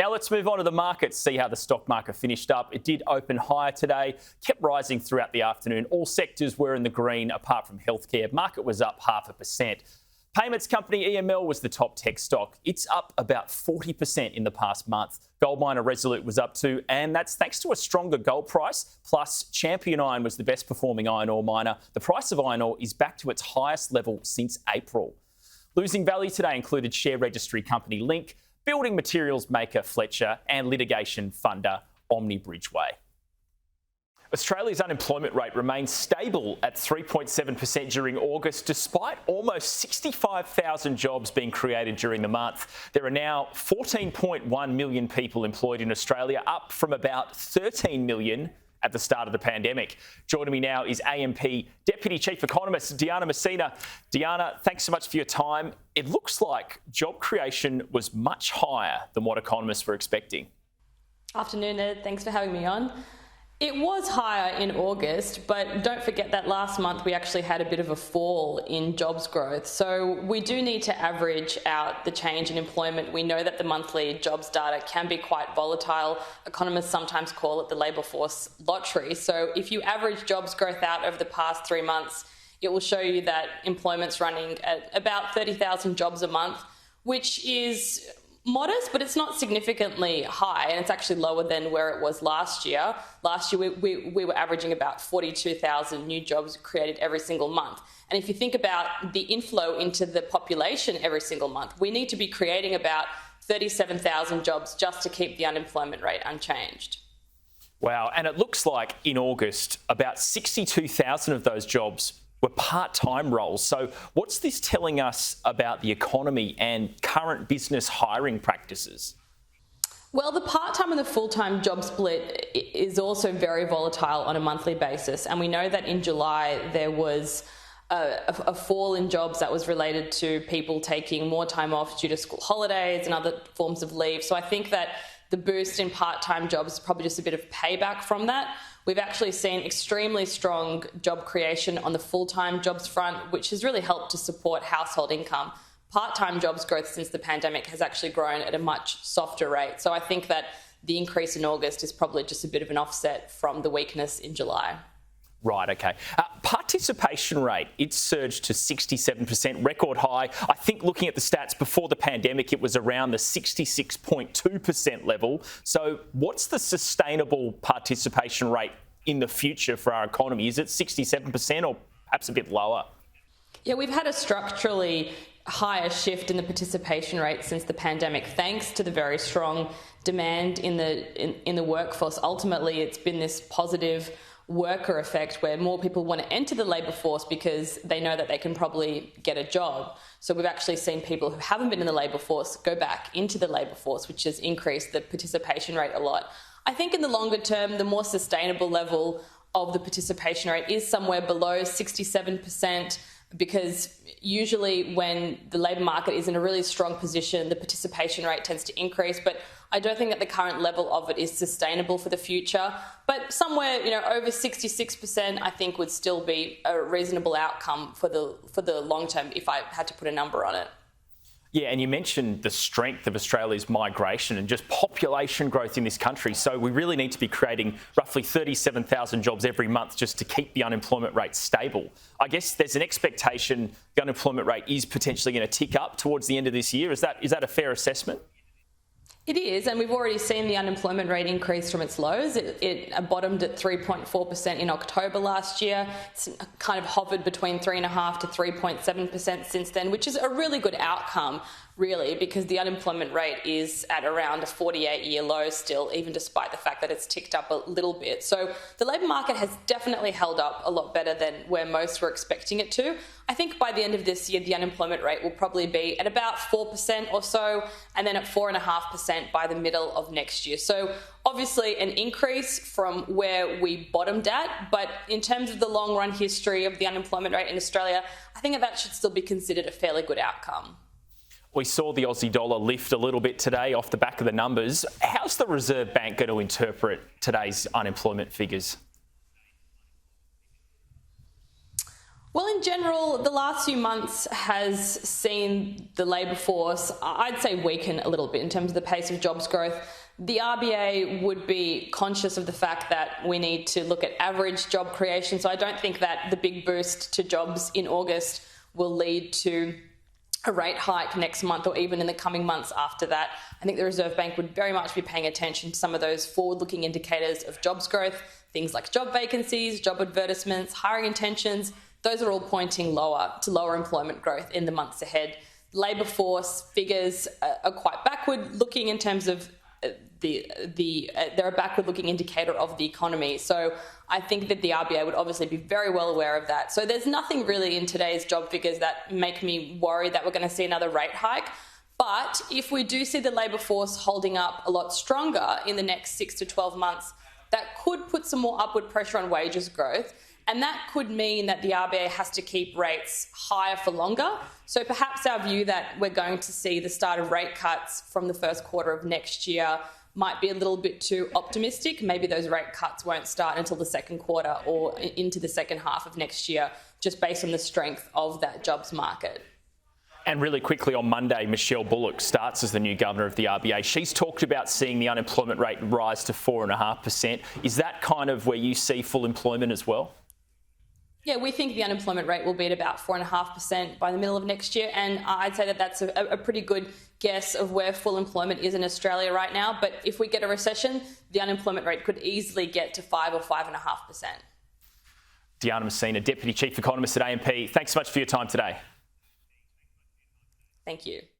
Now let's move on to the markets, see how the stock market finished up. It did open higher today, kept rising throughout the afternoon. All sectors were in the green apart from healthcare. Market was up 0.5%. Payments company EML was the top tech stock. It's up about 40% in the past month. Gold miner Resolute was up too, and that's thanks to a stronger gold price. Plus, Champion Iron was the best performing iron ore miner. The price of iron ore is back to its highest level since April. Losing value today included share registry company Link, building materials maker Fletcher, and litigation funder Omni Bridgeway. Australia's unemployment rate remains stable at 3.7% during August, despite almost 65,000 jobs being created during the month. There are now 14.1 million people employed in Australia, up from about 13 million at the start of the pandemic. Joining me now is AMP Deputy Chief Economist Diana Messina. Diana, thanks so much for your time. It looks like job creation was much higher than what economists were expecting. Afternoon, Ed. Thanks for having me on. It was higher in August, but don't forget that last month we actually had a bit of a fall in jobs growth. So we do need to average out the change in employment. We know that the monthly jobs data can be quite volatile. Economists sometimes call it the labour force lottery. So if you average jobs growth out over the past 3 months, it will show you that employment's running at about 30,000 jobs a month, which is modest, but it's not significantly high, and it's actually lower than where it was last year. Last year, we were averaging about 42,000 new jobs created every single month. And if you think about the inflow into the population every single month, we need to be creating about 37,000 jobs just to keep the unemployment rate unchanged. Wow, and it looks like in August, about 62,000 of those jobs were part-time roles. So what's this telling us about the economy and current business hiring practices? Well, the part-time and the full-time job split is also very volatile on a monthly basis. And we know that in July there was a fall in jobs that was related to people taking more time off due to school holidays and other forms of leave. So I think that the boost in part-time jobs is probably just a bit of payback from that. We've actually seen extremely strong job creation on the full-time jobs front, which has really helped to support household income. Part-time jobs growth since the pandemic has actually grown at a much softer rate. So I think that the increase in August is probably just a bit of an offset from the weakness in July. Right, okay. Participation rate, it surged to 67%, record high. I think looking at the stats before the pandemic, it was around the 66.2% level. So what's the sustainable participation rate in the future for our economy? Is it 67% or perhaps a bit lower? Yeah, we've had a structurally higher shift in the participation rate since the pandemic, thanks to the very strong demand in the workforce. Ultimately, it's been this positive worker effect where more people want to enter the labour force because they know that they can probably get a job. So we've actually seen people who haven't been in the labour force go back into the labour force, which has increased the participation rate a lot. I think in the longer term, the more sustainable level of the participation rate is somewhere below 67%, because usually when the labour market is in a really strong position, the participation rate tends to increase. But I don't think that the current level of it is sustainable for the future. But somewhere, over 66%, I think would still be a reasonable outcome for the long term if I had to put a number on it. Yeah, and you mentioned the strength of Australia's migration and just population growth in this country. So we really need to be creating roughly 37,000 jobs every month just to keep the unemployment rate stable. I guess there's an expectation the unemployment rate is potentially going to tick up towards the end of this year. Is that a fair assessment? It is, and we've already seen the unemployment rate increase from its lows. It bottomed at 3.4% in October last year. It's kind of hovered between 3.5% to 3.7% since then, which is a really good outcome, really, because the unemployment rate is at around a 48-year low still, even despite the fact that it's ticked up a little bit. So the labour market has definitely held up a lot better than where most were expecting it to. I think by the end of this year, the unemployment rate will probably be at about 4% or so, and then at 4.5% by the middle of next year. So obviously an increase from where we bottomed at, but in terms of the long run history of the unemployment rate in Australia, I think that should still be considered a fairly good outcome. We saw the Aussie dollar lift a little bit today off the back of the numbers. How's the Reserve Bank going to interpret today's unemployment figures? Well, in general, the last few months has seen the labour force, I'd say, weaken a little bit in terms of the pace of jobs growth. The RBA would be conscious of the fact that we need to look at average job creation. So I don't think that the big boost to jobs in August will lead to a rate hike next month or even in the coming months after that. I think the Reserve Bank would very much be paying attention to some of those forward-looking indicators of jobs growth, things like job vacancies, job advertisements, hiring intentions. Those are all pointing to lower employment growth in the months ahead. Labour force figures are quite backward-looking in terms of they're a backward-looking indicator of the economy. So I think that the RBA would obviously be very well aware of that. So there's nothing really in today's job figures that make me worry that we're going to see another rate hike. But if we do see the labour force holding up a lot stronger in the next 6 to 12 months, that could put some more upward pressure on wages growth. And that could mean that the RBA has to keep rates higher for longer. So perhaps our view that we're going to see the start of rate cuts from the first quarter of next year might be a little bit too optimistic. Maybe those rate cuts won't start until the second quarter or into the second half of next year, just based on the strength of that jobs market. And really quickly, on Monday, Michelle Bullock starts as the new governor of the RBA. She's talked about seeing the unemployment rate rise to 4.5%. Is that kind of where you see full employment as well? Yeah, we think the unemployment rate will be at about 4.5% by the middle of next year. And I'd say that that's a pretty good guess of where full employment is in Australia right now. But if we get a recession, the unemployment rate could easily get to 5 or 5.5%. Diana Messina, Deputy Chief Economist at AMP. Thanks so much for your time today. Thank you.